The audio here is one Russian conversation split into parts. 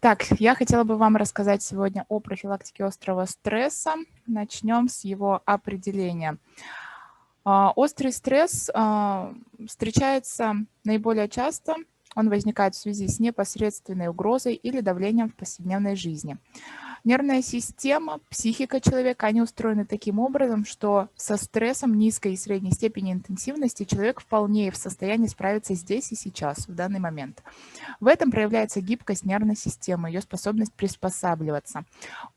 Так, я хотела бы вам рассказать сегодня о профилактике острого стресса. Начнем с его определения. Острый стресс встречается наиболее часто. Он возникает в связи с непосредственной угрозой или давлением в повседневной жизни. Нервная система, психика человека, они устроены таким образом, что со стрессом низкой и средней степени интенсивности человек вполне в состоянии справиться здесь и сейчас, в данный момент. В этом проявляется гибкость нервной системы, ее способность приспосабливаться.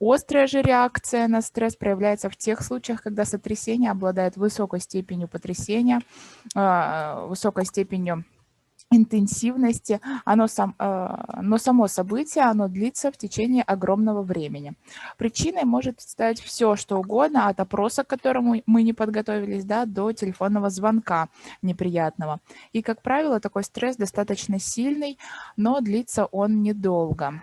Острая же реакция на стресс проявляется в тех случаях, когда сотрясение обладает высокой степенью потрясения, высокой степенью интенсивности, но само событие, оно длится в течение огромного времени. Причиной может стать все, что угодно, от опроса, к которому мы не подготовились, да, до телефонного звонка неприятного. И, как правило, такой стресс достаточно сильный, но длится он недолго.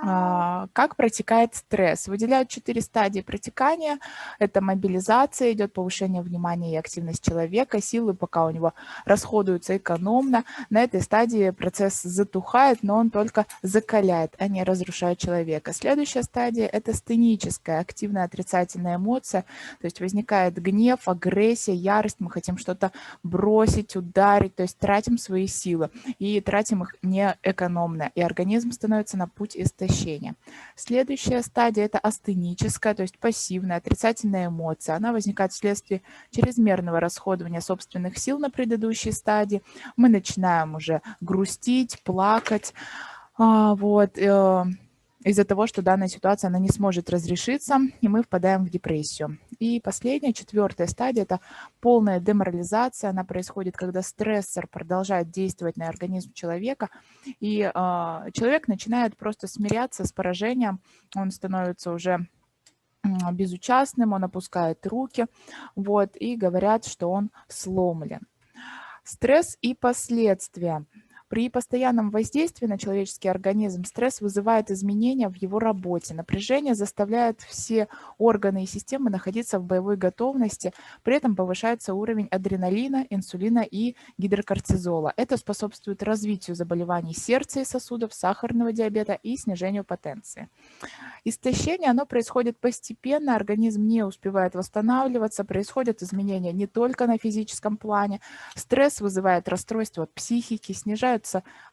Как протекает стресс? Выделяют 4 стадии протекания. Это мобилизация, идет повышение внимания и активность человека, силы пока у него расходуются экономно. На этой стадии процесс затухает, но он только закаляет, а не разрушает человека. Следующая стадия – это стеническая, активная отрицательная эмоция, то есть возникает гнев, агрессия, ярость, мы хотим что-то бросить, ударить, то есть тратим свои силы и тратим их неэкономно, и организм становится на путь истощения. Следующая стадия – это астеническая, то есть пассивная, отрицательная эмоция. Она возникает вследствие чрезмерного расходования собственных сил на предыдущей стадии. Мы начинаем уже грустить, плакать, из-за того, что данная ситуация она не сможет разрешиться, и мы впадаем в депрессию. И последняя, 4-я стадия – это полная деморализация. Она происходит, когда стрессор продолжает действовать на организм человека, и человек начинает просто смиряться с поражением, он становится уже безучастным, он опускает руки, и говорят, что он сломлен. Стресс и последствия. При постоянном воздействии на человеческий организм стресс вызывает изменения в его работе. Напряжение заставляет все органы и системы находиться в боевой готовности, при этом повышается уровень адреналина, инсулина и гидрокортизола. Это способствует развитию заболеваний сердца и сосудов, сахарного диабета и снижению потенции. Истощение, оно происходит постепенно, организм не успевает восстанавливаться, происходят изменения не только на физическом плане. Стресс вызывает расстройство психики, снижаются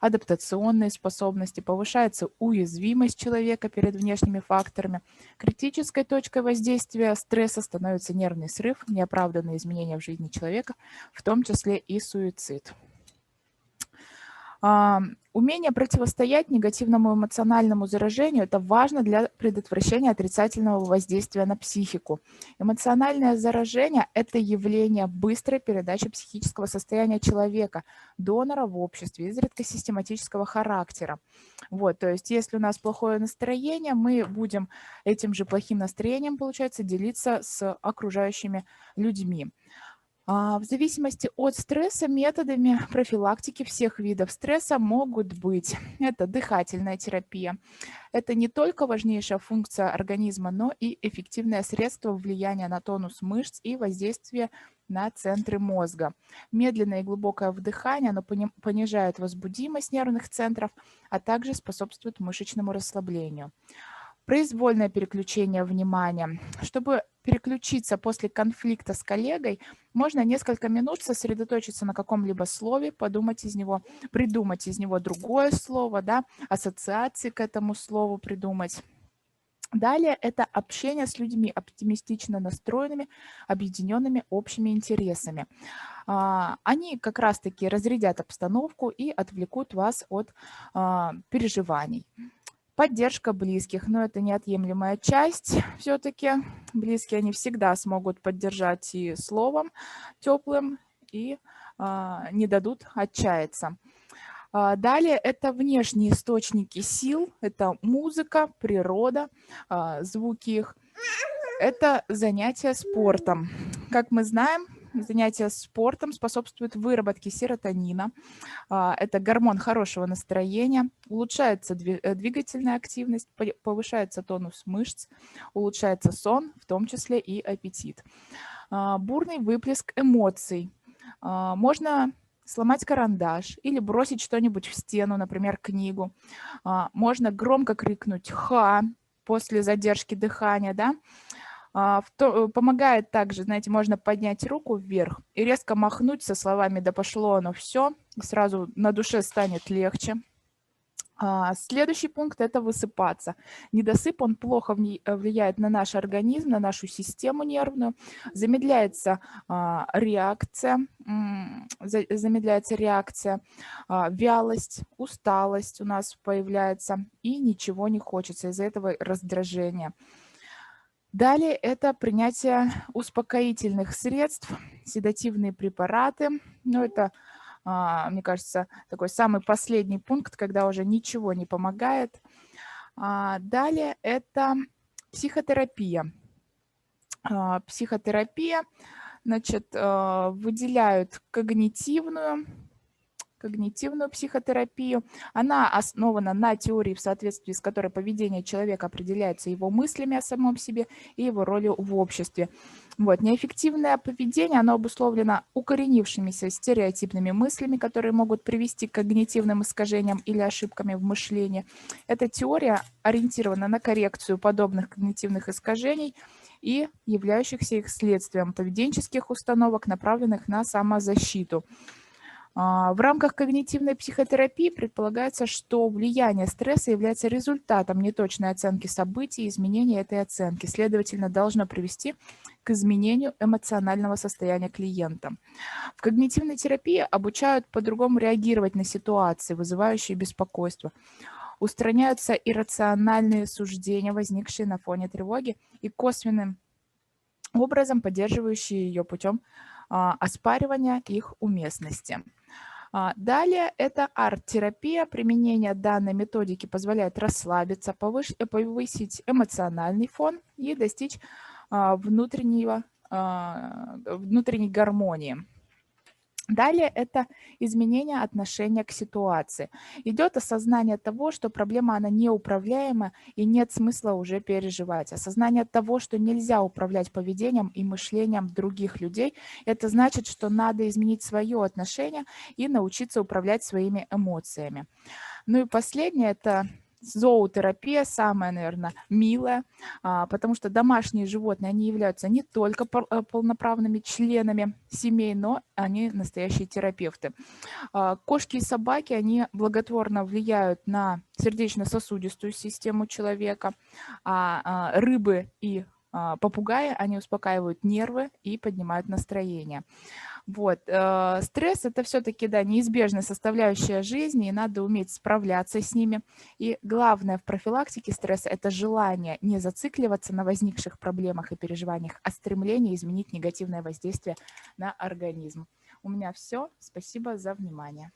адаптационные способности, повышается уязвимость человека перед внешними факторами. Критической точкой воздействия стресса становится нервный срыв, неоправданные изменения в жизни человека, в том числе и суицид. Умение противостоять негативному эмоциональному заражению – это важно для предотвращения отрицательного воздействия на психику. Эмоциональное заражение – это явление быстрой передачи психического состояния человека, донора в обществе, изредка систематического характера. То есть если у нас плохое настроение, мы будем этим же плохим настроением, получается, делиться с окружающими людьми. В зависимости от стресса методами профилактики всех видов стресса могут быть. Это дыхательная терапия. Это не только важнейшая функция организма, но и эффективное средство влияния на тонус мышц и воздействие на центры мозга. Медленное и глубокое вдыхание, оно понижает возбудимость нервных центров, а также способствует мышечному расслаблению. Произвольное переключение внимания. Чтобы переключиться после конфликта с коллегой, можно несколько минут сосредоточиться на каком-либо слове, придумать из него другое слово, ассоциации к этому слову придумать. Далее это общение с людьми оптимистично настроенными, объединенными общими интересами. Они как раз-таки разрядят обстановку и отвлекут вас от переживаний. Поддержка близких, но это неотъемлемая часть все-таки. Близкие, они всегда смогут поддержать и словом теплым, и не дадут отчаяться. Далее это внешние источники сил, это музыка, природа, звуки их. Это занятия спортом. Как мы знаем, занятия спортом способствуют выработке серотонина. Это гормон хорошего настроения. Улучшается двигательная активность, повышается тонус мышц, улучшается сон, в том числе и аппетит. Бурный выплеск эмоций. Можно сломать карандаш или бросить что-нибудь в стену, например, книгу. Можно громко крикнуть «ха» после задержки дыхания, да. Помогает также, знаете, можно поднять руку вверх и резко махнуть со словами «да пошло оно все», и сразу на душе станет легче. Следующий пункт – это высыпаться. Недосып, он плохо влияет на наш организм, на нашу систему нервную. Замедляется реакция, вялость, усталость у нас появляется, и ничего не хочется, из-за этого раздражение. Далее это принятие успокоительных средств, седативные препараты. Но это, мне кажется, такой самый последний пункт, когда уже ничего не помогает. Далее это психотерапия. Психотерапия, значит, выделяют когнитивную психотерапию. Она основана на теории, в соответствии с которой поведение человека определяется его мыслями о самом себе и его ролью в обществе. Вот. Неэффективное поведение, оно обусловлено укоренившимися стереотипными мыслями, которые могут привести к когнитивным искажениям или ошибками в мышлении. Эта теория ориентирована на коррекцию подобных когнитивных искажений и являющихся их следствием поведенческих установок, направленных на самозащиту. В рамках когнитивной психотерапии предполагается, что влияние стресса является результатом неточной оценки событий, и изменение этой оценки, следовательно, должно привести к изменению эмоционального состояния клиента. В когнитивной терапии обучают по-другому реагировать на ситуации, вызывающие беспокойство. Устраняются иррациональные суждения, возникшие на фоне тревоги, и косвенным образом поддерживающие ее путем оспаривания их уместности. Далее это арт-терапия. Применение данной методики позволяет расслабиться, повысить эмоциональный фон и достичь внутренней гармонии. Далее это изменение отношения к ситуации. Идет осознание того, что проблема она неуправляема и нет смысла уже переживать. Осознание того, что нельзя управлять поведением и мышлением других людей, это значит, что надо изменить свое отношение и научиться управлять своими эмоциями. Ну и последнее – это зоотерапия, самая, наверное, милая, потому что домашние животные, они являются не только полноправными членами семей, но они настоящие терапевты. Кошки и собаки, они благотворно влияют на сердечно-сосудистую систему человека, а рыбы и попугаи, они успокаивают нервы и поднимают настроение. Вот. Стресс – это все-таки, да, неизбежная составляющая жизни, и надо уметь справляться с ними. И главное в профилактике стресса – это желание не зацикливаться на возникших проблемах и переживаниях, а стремление изменить негативное воздействие на организм. У меня все. Спасибо за внимание.